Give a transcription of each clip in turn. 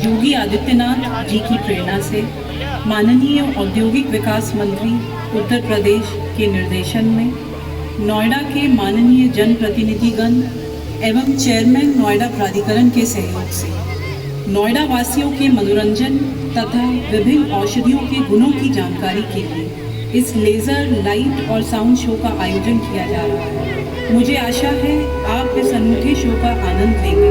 योगी आदित्यनाथ जी की प्रेरणा से माननीय औद्योगिक विकास मंत्री उत्तर प्रदेश के निर्देशन में नोएडा के माननीय जनप्रतिनिधिगण एवं चेयरमैन नोएडा प्राधिकरण के सहयोग से नोएडा वासियों के मनोरंजन तथा विभिन्न औषधियों के गुणों की जानकारी के लिए इस लेज़र लाइट और साउंड शो का आयोजन किया जा रहा है। मुझे आशा है आप इस अनूठे शो का आनंद लेंगे।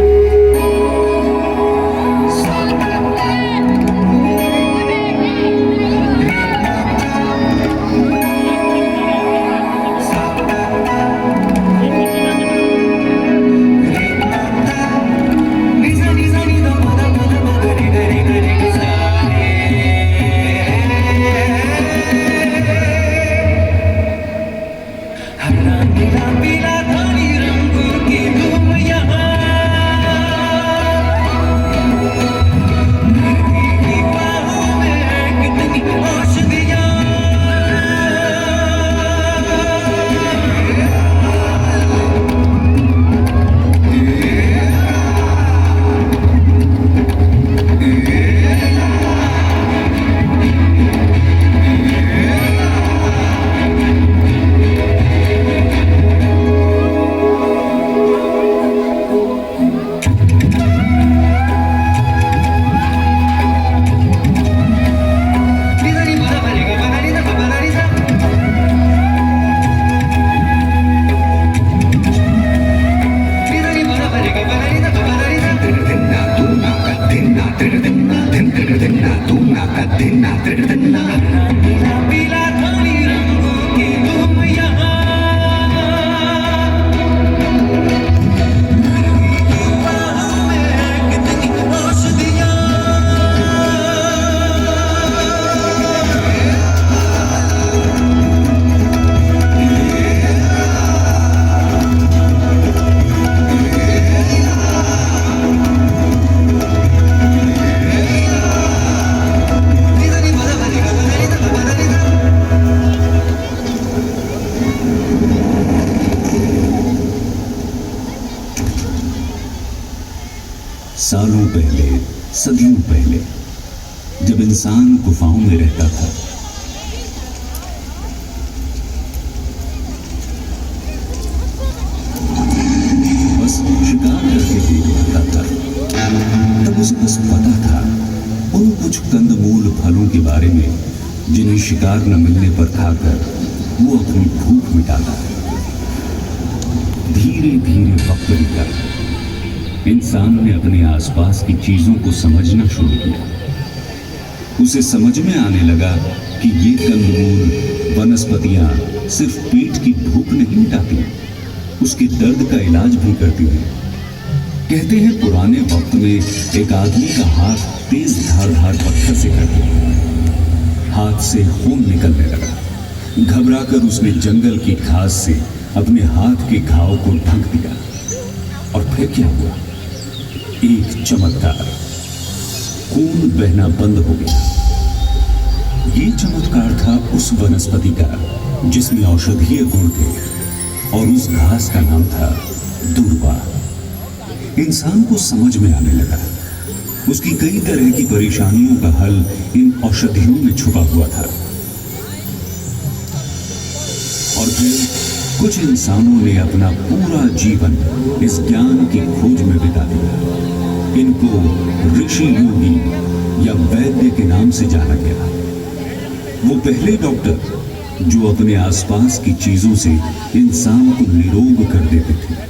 सालों पहले, सदियों पहले, जब इंसान गुफाओं में रहता था, बस शिकार करके देख रहा था, तब उसे बस पता था उन कुछ कंदमूल फलों के बारे में जिन्हें शिकार न मिलने पर खाकर वो अपनी भूख मिटाता। धीरे धीरे वक्त बीता, इंसान ने अपने आसपास की चीजों को समझना शुरू किया। उसे समझ में आने लगा कि ये कंदमूल वनस्पतियां सिर्फ पेट की भूख नहीं मिटाती, उसके दर्द का इलाज भी करती हैं। कहते हैं पुराने वक्त में एक आदमी का हाथ तेज धारदार पत्थर से कट गया। हाथ से खून निकलने लगा। घबराकर उसने जंगल की घास से अपने हाथ के घाव को ढक दिया। और फिर क्या हुआ? एक चमत्कार, खून बहना बंद हो गया। ये चमत्कार था उस वनस्पति का जिसमें औषधीय गुण थे, और उस घास का नाम था दूर्वा। इंसान को समझ में आने लगा उसकी कई तरह की परेशानियों का हल इन औषधियों में छुपा हुआ था। और फिर कुछ इंसानों ने अपना पूरा जीवन इस ज्ञान की खोज में बिता दिया। इनको ऋषि योगी या वैद्य के नाम से जाना गया। वो पहले डॉक्टर जो अपने आसपास की चीजों से इंसान को निरोग कर देते थे।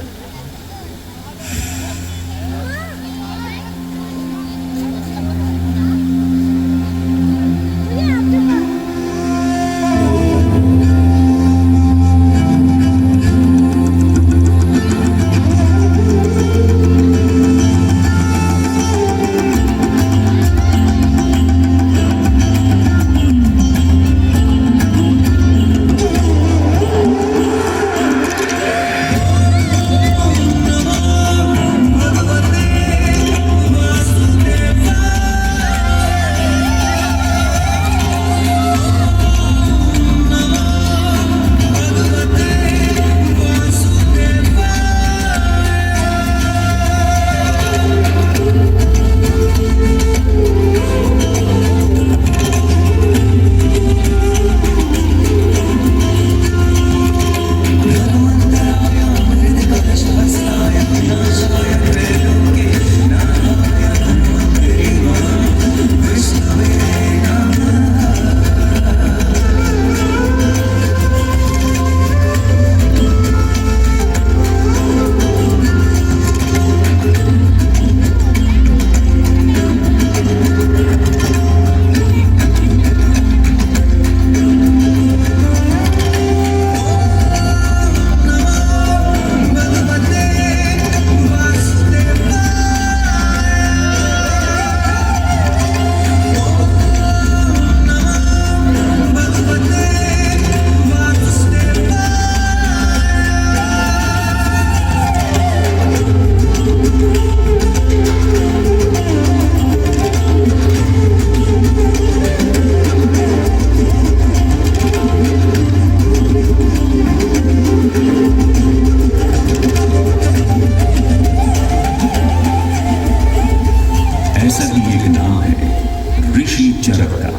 ऐसा ही एक नाम है ऋषि चरक का।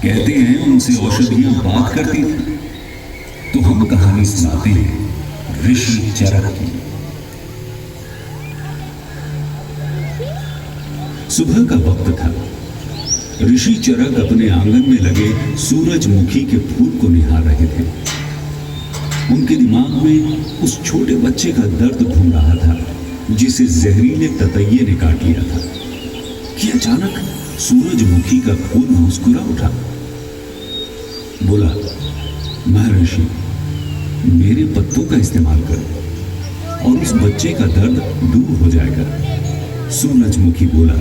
कहते हैं उनसे औषधियां बात करती थी, तो हम कहानी सुनाते हैं ऋषि चरक की। सुबह का वक्त था। ऋषि चरक अपने आंगन में लगे सूरजमुखी के फूल को निहार रहे थे। उनके दिमाग में उस छोटे बच्चे का दर्द घूम रहा था जिसे जहरीले ततैये ने काट लिया था कि अचानक सूरजमुखी का फूल मुस्कुरा उठा। बोला, महर्षि, मेरे पत्तों का इस्तेमाल करो और उस बच्चे का दर्द दूर हो जाएगा। सूरजमुखी बोला,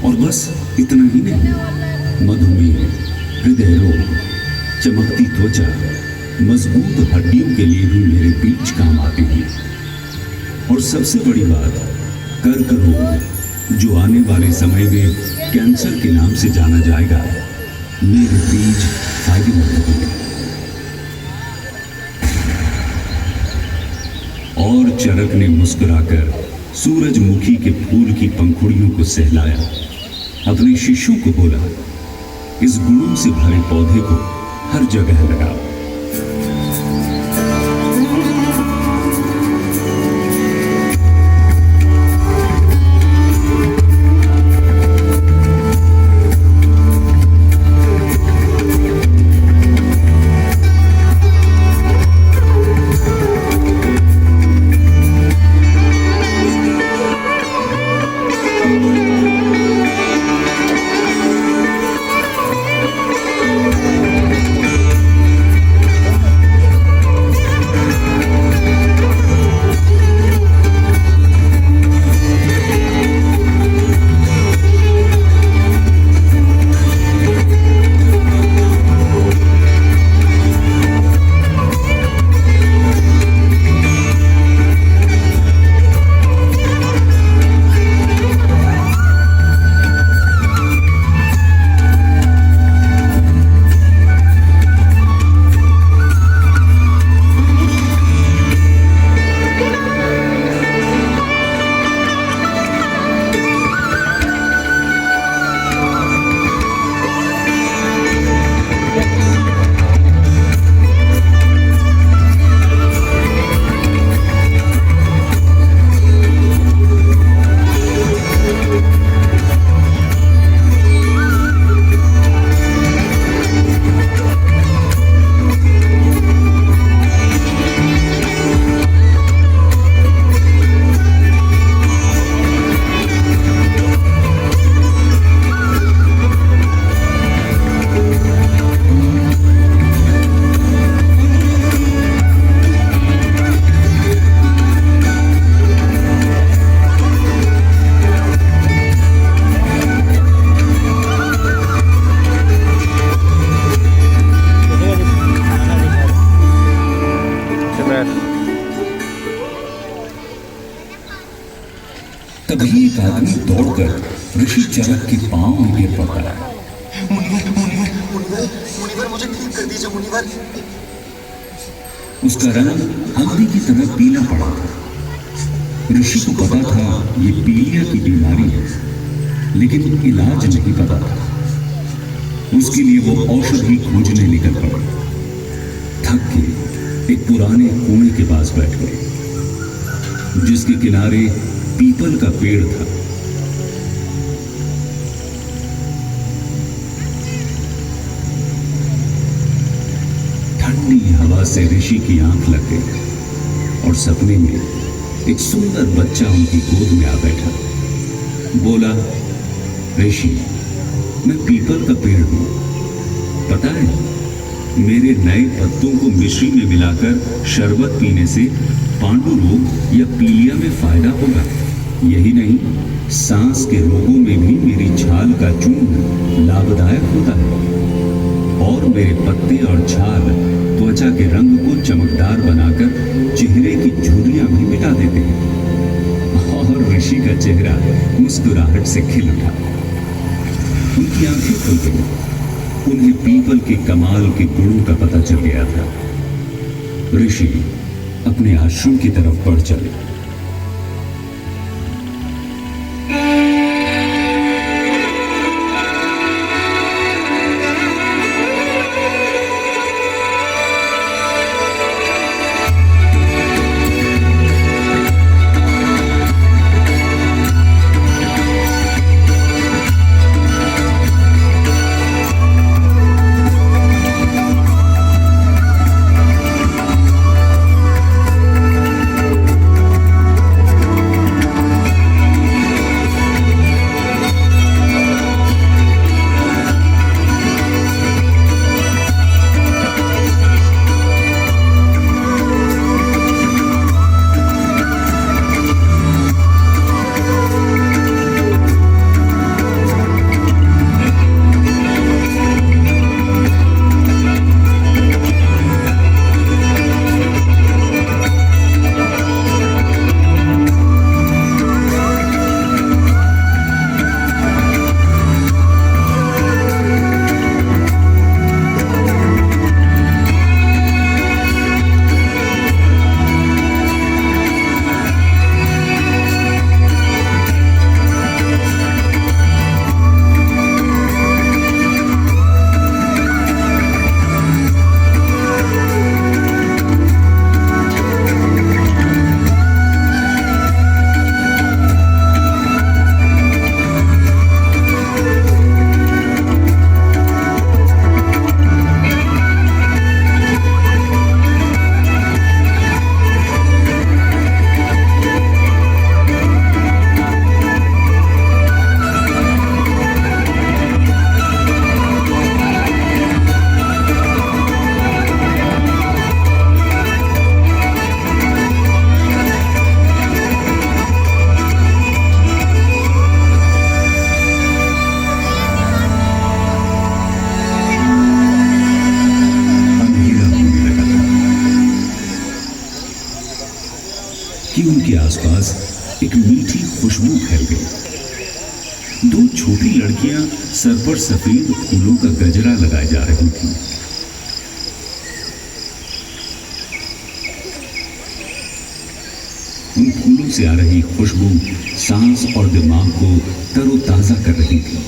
और बस इतना ही नहीं, मधुमेह, हृदय रोग, चमकती त्वचा, मजबूत हड्डियों के लिए भी मेरे बीज काम आते हैं। और सबसे बड़ी बात, कर्क रोग, जो आने वाले समय में कैंसर के नाम से जाना जाएगा, मेरे बीज फायदेमंद होंगे। और चरक ने मुस्कुराकर सूरजमुखी के फूल की पंखुड़ियों को सहलाया। अपने शिष्यों को बोला, इस गुणों से भरे पौधे को हर जगह लगाओ। तभी एक आदमी दौड़कर ऋषि चरक के पांव में गिर पड़ा। मुनिवर, मुझे ठीक कर दीजिए मुनिवर। उसका रंग हल्दी की तरह पीला पड़ा था। ऋषि को पता था ये पीलिया की बीमारी है, लेकिन इलाज नहीं पता था। उसके लिए वो औषधि खोजने निकल पड़ा। थक के एक पुराने कुएं के पास बैठ गए, जिसके किनारे पीपल का पेड़ था। ठंडी हवा से ऋषि की आंख लग गई और सपने में एक सुंदर बच्चा उनकी गोद में आ बैठा। बोला, ऋषि, मैं पीपल का पेड़ हूं। पता है, मेरे नए पत्तों को मिश्री में मिलाकर शरबत पीने से पांडु रोग या पीलिया में फायदा होगा। यही नहीं, सांस के रोगों में भी मेरी छाल का चूर्ण लाभदायक होता है। और मेरे पत्ते और छाल त्वचा के रंग को चमकदार बनाकर चेहरे की झुर्रियां भी मिटा देते हैं। और ऋषि का चेहरा मुस्कुराहट से खिल उठा। उनकी आंखें खुल गई। उन्हें पीपल के कमाल के गुणों का पता चल गया था। ऋषि अपने आश्रम की तरफ बढ़ चले। छोटी लड़कियां सर पर सफेद फूलों का गजरा लगाए जा रही थीं। उन फूलों से आ रही खुशबू सांस और दिमाग को तरोताजा कर रही थी।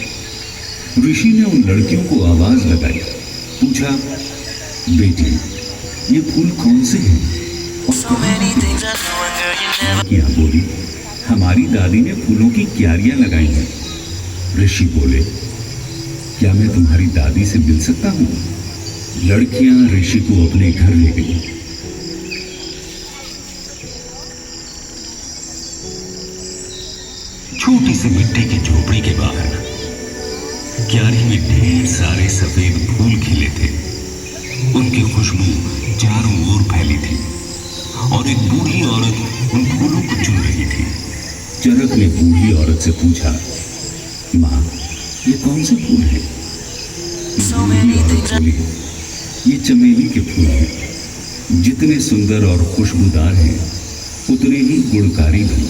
ऋषि ने उन लड़कियों को आवाज लगाई, पूछा, बेटी, ये फूल कौन से हैं? लड़कियां बोली, हमारी दादी ने फूलों की क्यारियां लगाई हैं। ऋषि बोले, क्या मैं तुम्हारी दादी से मिल सकता हूं? लड़कियां ऋषि को अपने घर ले गई। छोटी सी मिट्टी की झोपड़ी के बाहर क्यारी में ढेर सारे सफेद फूल खिले थे। उनकी खुशबू चारों ओर फैली थी और एक बूढ़ी औरत उन फूलों को चुन रही थी। चरक ने बूढ़ी औरत से पूछा, माँ, ये कौन से फूल हैं? बूढ़ी औरत बोली, ये चमेली के फूल हैं। जितने सुंदर और खुशबूदार हैं, उतने ही गुणकारी भी।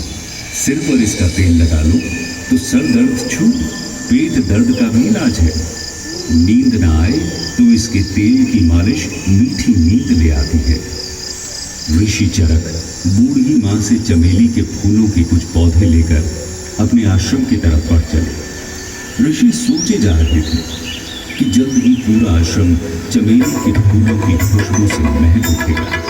सिर पर इसका तेल लगा लो तो सर दर्द छू, पेट दर्द का भी इलाज है। नींद ना आए तो इसके तेल की मालिश मीठी नींद ले आती है। ऋषि चरक बूढ़ी मां से चमेली के फूलों के कुछ पौधे लेकर अपने आश्रम की तरफ बढ़ चले। ऋषि सोचे जा रहे थे कि जल्द ही पूरा आश्रम चमेली के फूलों की खुशबू से महक उठेगा।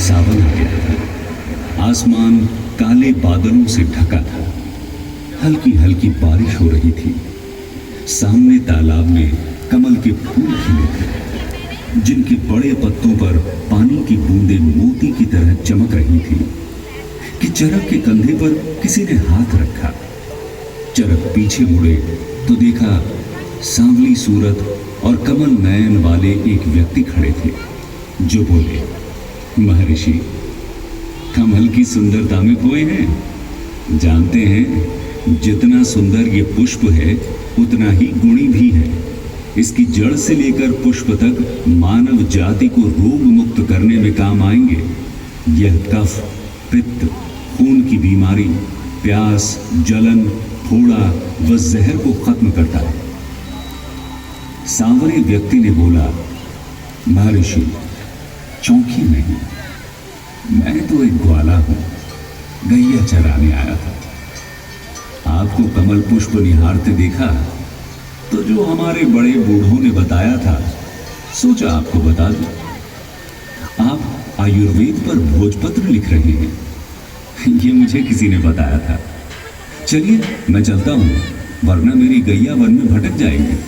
सावन आ गया था। आसमान काले बादलों से ढका था। हल्की हल्की बारिश हो रही थी। सामने तालाब में कमल के फूल खिले थे, जिनके बड़े पत्तों पर पानी की बूंदें मोती की तरह चमक रही थी कि चरक के कंधे पर किसी ने हाथ रखा। चरक पीछे मुड़े तो देखा सांवली सूरत और कमल नयन वाले एक व्यक्ति खड़े थे, जो बोले, महर्षि, कमल की सुंदरता में खोए हैं। जानते हैं, जितना सुंदर ये पुष्प है उतना ही गुणी भी है। इसकी जड़ से लेकर पुष्प तक मानव जाति को रोग मुक्त करने में काम आएंगे। यह कफ, पित्त, खून की बीमारी, प्यास, जलन, फोड़ा व जहर को खत्म करता है। सांवरे व्यक्ति ने बोला, महर्षि, चौंकी नहीं, मैं तो एक ग्वाला हूं, गैया चराने आया था। आपको कमल पुष्प निहारते देखा तो जो हमारे बड़े बूढ़ों ने बताया था, सोचा आपको बता दूं। आप आयुर्वेद पर भोजपत्र लिख रहे हैं, ये मुझे किसी ने बताया था। चलिए मैं चलता हूँ, वरना मेरी गैया वन में भटक जाएंगी।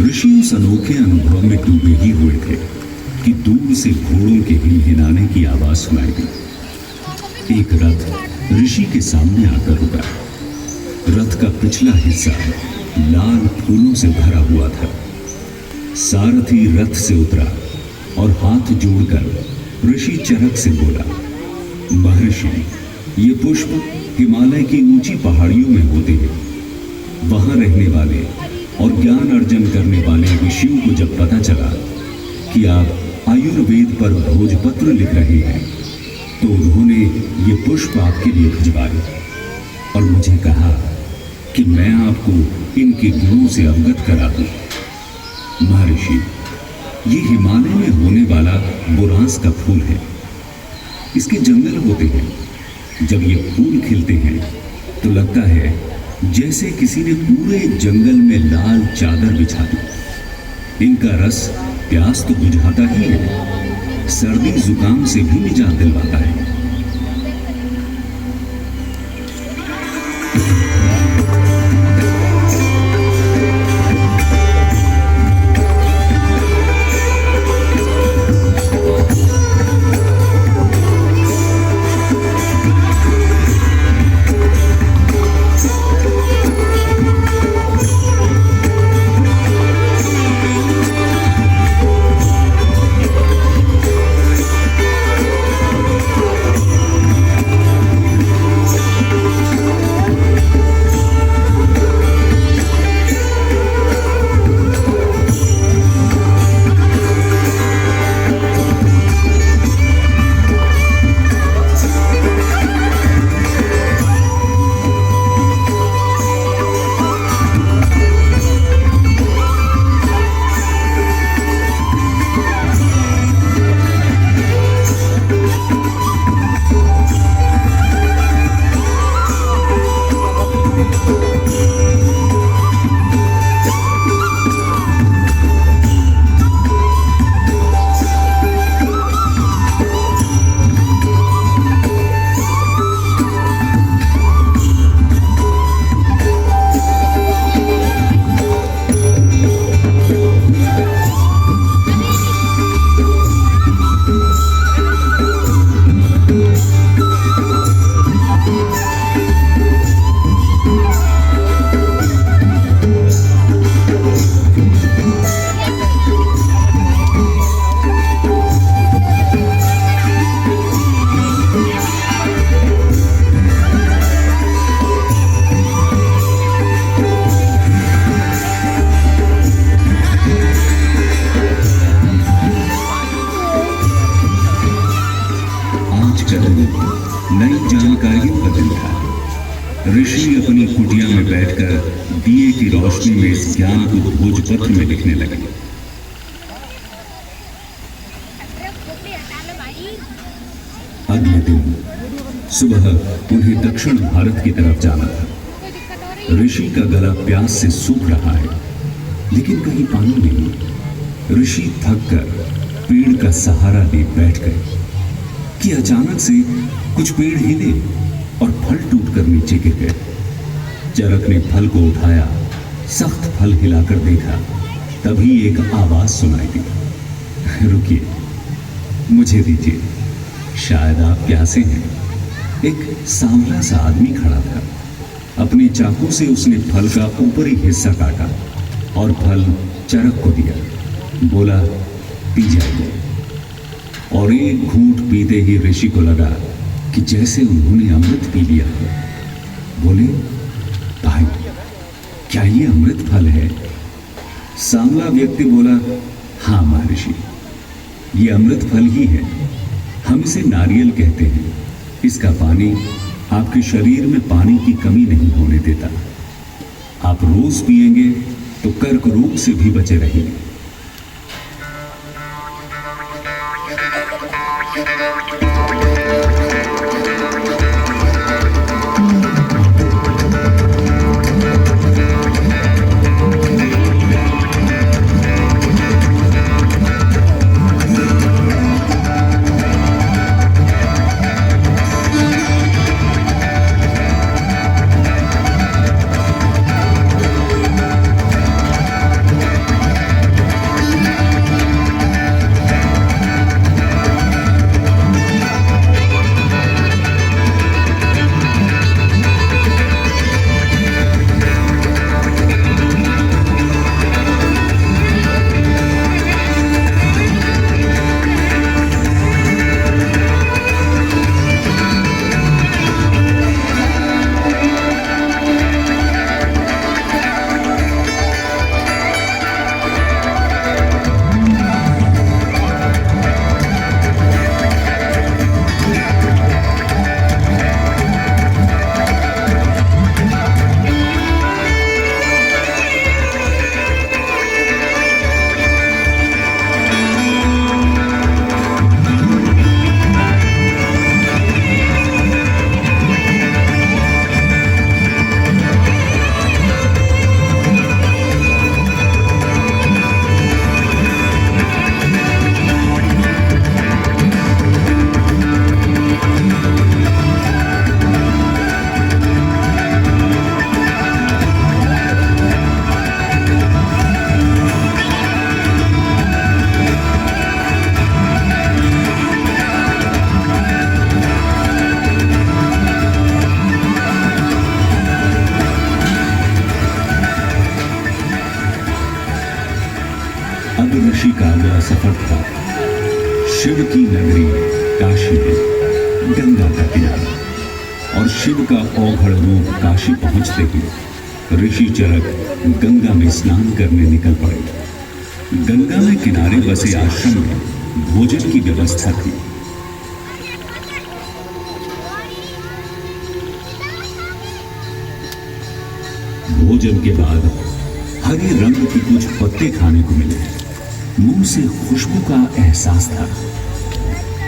ऋषि उस अनोखे अनुभव में डूबे ही हुए थे कि दूर से घोड़ों के हिनहिनाने की आवाज सुनाई दी। एक रथ ऋषि के सामने आकर रुका। रथ का पिछला हिस्सा लाल फूलों से भरा हुआ था। सारथी रथ से उतरा और हाथ जोड़कर ऋषि चरक से बोला, महर्षि, ये पुष्प हिमालय की ऊंची पहाड़ियों में होते हैं। वहां रहने वाले और ज्ञान अर्जन करने वाले ऋषियों को जब पता चला कि आप आयुर्वेद पर भोजपत्र लिख रहे हैं, तो उन्होंने ये पुष्प आपके लिए भिजवाए और मुझे कहा कि मैं आपको इनके गुणों से अवगत करा दूं। महर्षि, ये हिमालय में होने वाला बुरांस का फूल है। इसके जंगल होते हैं। जब ये फूल खिलते हैं तो लगता है जैसे किसी ने पूरे जंगल में लाल चादर बिछा दी। इनका रस प्यास तो बुझाता ही है, सर्दी जुकाम से भी निजात दिलवाता है। दिन नई जानकारियों का दिन था। ऋषि अपनी कुटिया में बैठकर दिए की रोशनी में इस ज्ञान को भोजपत्र में लिखने लगे। अगले दिन सुबह उन्हें दक्षिण भारत की तरफ जाना था। ऋषि का गला प्यास से सूख रहा है, लेकिन कहीं पानी नहीं। ऋषि थक कर पेड़ का सहारा ले बैठ गए कि अचानक से कुछ पेड़ हिले और फल टूटकर नीचे गिर गए। चरक ने फल को उठाया, सख्त फल हिलाकर देखा, तभी एक आवाज सुनाई दी, रुकिए, मुझे दीजिए, शायद आप प्यासे हैं। एक सांवला सा आदमी खड़ा था। अपने चाकू से उसने फल का ऊपरी हिस्सा काटा और फल चरक को दिया। बोला, पी जाइए। और एक घूंट पीते ही ऋषि को लगा कि जैसे उन्होंने अमृत पी लिया है। बोले, भाई, क्या ये अमृत फल है? सांवला व्यक्ति बोला, हाँ महर्षि, ये अमृत फल ही है। हम इसे नारियल कहते हैं। इसका पानी आपके शरीर में पानी की कमी नहीं होने देता। आप रोज पिएंगे तो कर्क रोग से भी बचे रहेंगे। ऋषि का अगला सफर था शिव की नगरी काशी में, गंगा का किनारा। और शिव का औघड़ रूप काशी पहुंचते ही ऋषि चरक गंगा में स्नान करने निकल पड़े। गंगा में किनारे बसे आश्रम में भोजन की व्यवस्था थी। भोजन के बाद हरे रंग के कुछ पत्ते खाने को मिले। मुंह से खुशबू का एहसास था।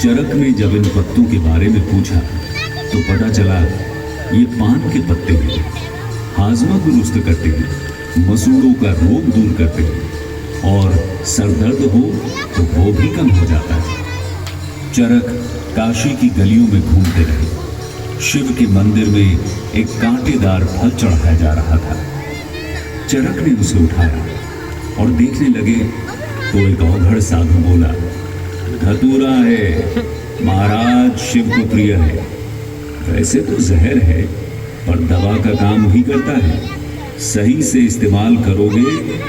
चरक ने जब इन पत्तों के बारे में पूछा तो पता चला ये पान के पत्ते हैं। हाजमा दुरुस्त करते हैं, मसूड़ों का रोग दूर करते हैं और सरदर्द हो तो वो भी कम हो जाता है। चरक काशी की गलियों में घूमते रहे। शिव के मंदिर में एक कांटेदार फल चढ़ाया जा रहा था। चरक ने उसे उठाया और देखने लगे तो एक औघड़ साधु बोला, धतूरा है, महाराज शिव को प्रिय है। वैसे तो जहर है पर दवा का काम भी करता है। सही से इस्तेमाल करोगे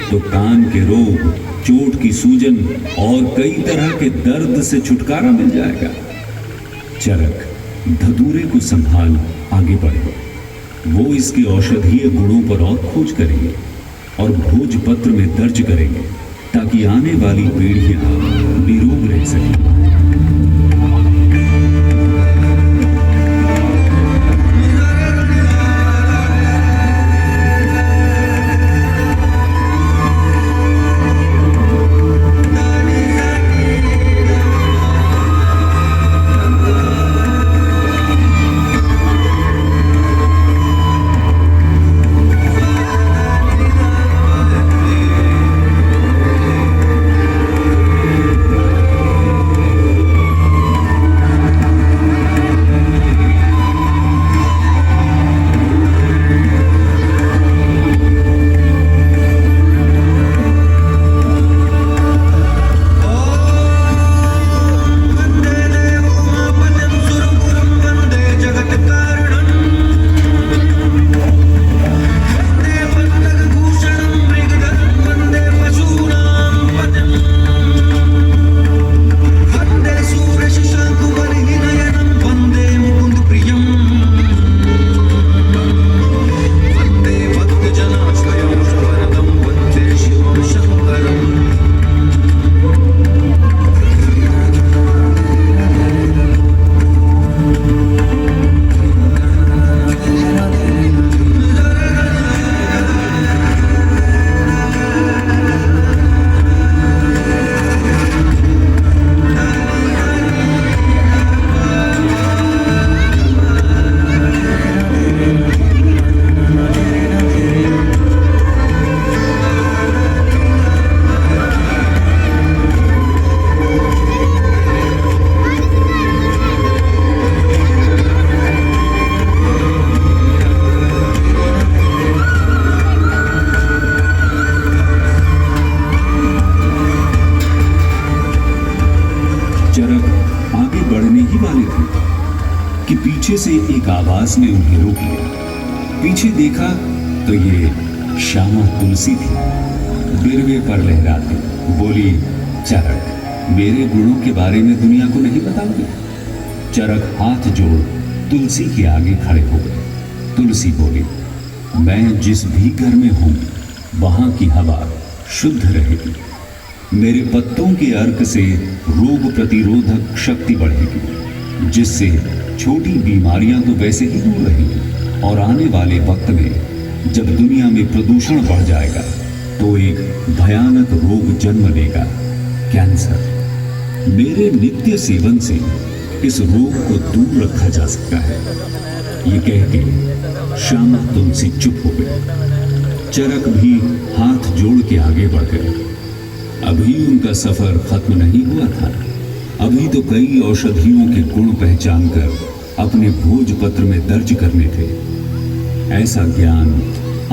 तो कान के रोग, चोट की सूजन और कई तरह के दर्द से छुटकारा मिल जाएगा। चरक धतूरे को संभाल आगे बढ़े। वो इसके औषधीय गुणों पर और खोज करेंगे और भोजपत्र में दर्ज करेंगे ताकि आने वाली पीढ़ियां निरोग रह सकें। ही वाले थे कि पीछे से एक आवाज ने उन्हें रोक लिया। पीछे देखा तो ये श्यामा तुलसी थी, बिरवे पर लहराती। बोली, चरक, मेरे गुणों के बारे में दुनिया को नहीं बताओगे? चरक हाथ जोड़ तुलसी के आगे खड़े हो गए। तुलसी बोली, मैं जिस भी घर में हूं वहां की हवा शुद्ध रहेगी। मेरे पत्तों के अर्क से रोग प्रतिरोधक शक्ति बढ़ेगी, जिससे छोटी बीमारियां तो वैसे ही दूर रहेंगी। और आने वाले वक्त में जब दुनिया में प्रदूषण बढ़ जाएगा तो एक भयानक रोग जन्म लेगा, कैंसर। मेरे नित्य सेवन से इस रोग को दूर रखा जा सकता है। ये कह के श्यामा तुलसी चुप हो गई। चरक भी हाथ जोड़ के आगे बढ़ गए। अभी उनका सफर खत्म नहीं हुआ था। अभी तो कई औषधियों के गुण पहचान कर अपने भोजपत्र में दर्ज करने थे। ऐसा ज्ञान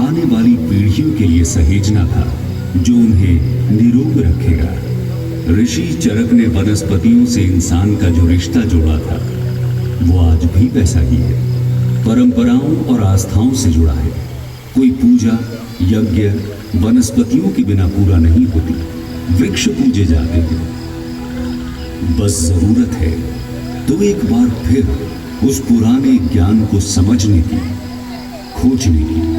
आने वाली पीढ़ियों के लिए सहेजना था जो उन्हें निरोग रखेगा। ऋषि चरक ने वनस्पतियों से इंसान का जो रिश्ता जोड़ा था वो आज भी वैसा ही है। परंपराओं और आस्थाओं से जुड़ा है। कोई पूजा यज्ञ वनस्पतियों के बिना पूरा नहीं होती। वृक्ष पूजे जाते हैं। बस जरूरत है तो एक बार फिर उस पुराने ज्ञान को समझने की, खोजने की।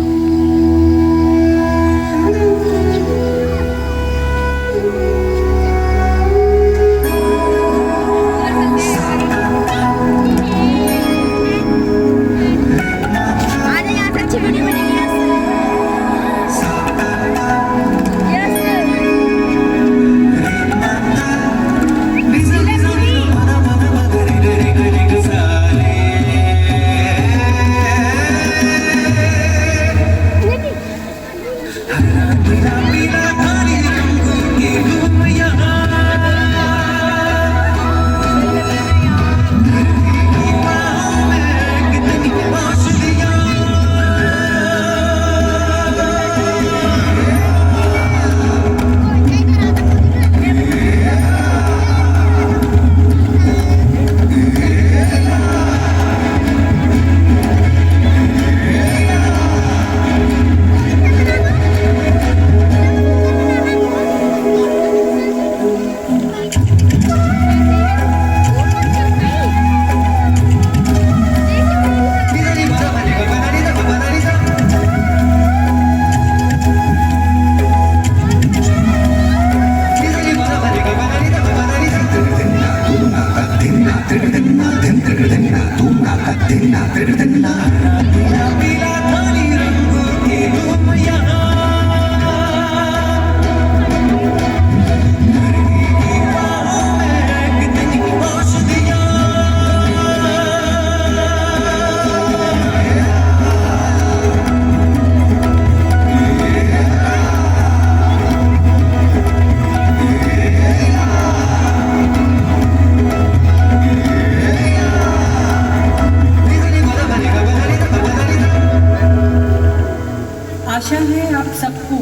आशा है आप सबको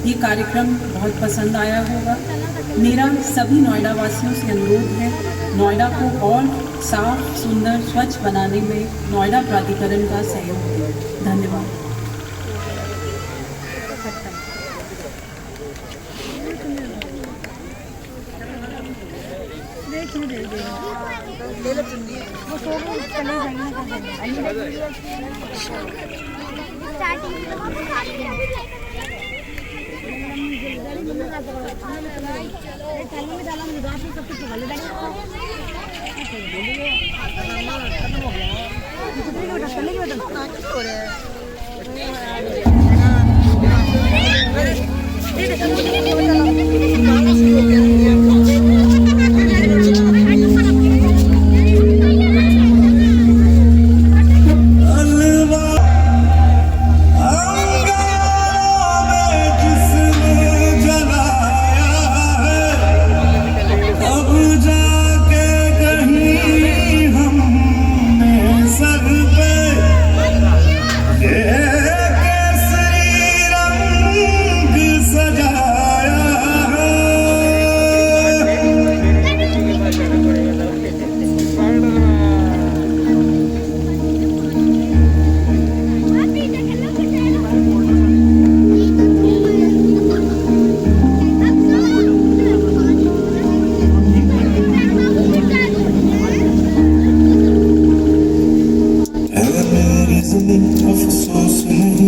ये कार्यक्रम बहुत पसंद आया होगा। मेरा सभी नोएडा वासियों से अनुरोध है, नोएडा को और साफ, सुंदर, स्वच्छ बनाने में नोएडा प्राधिकरण का सहयोग दें। धन्यवाद। अफसोस नहीं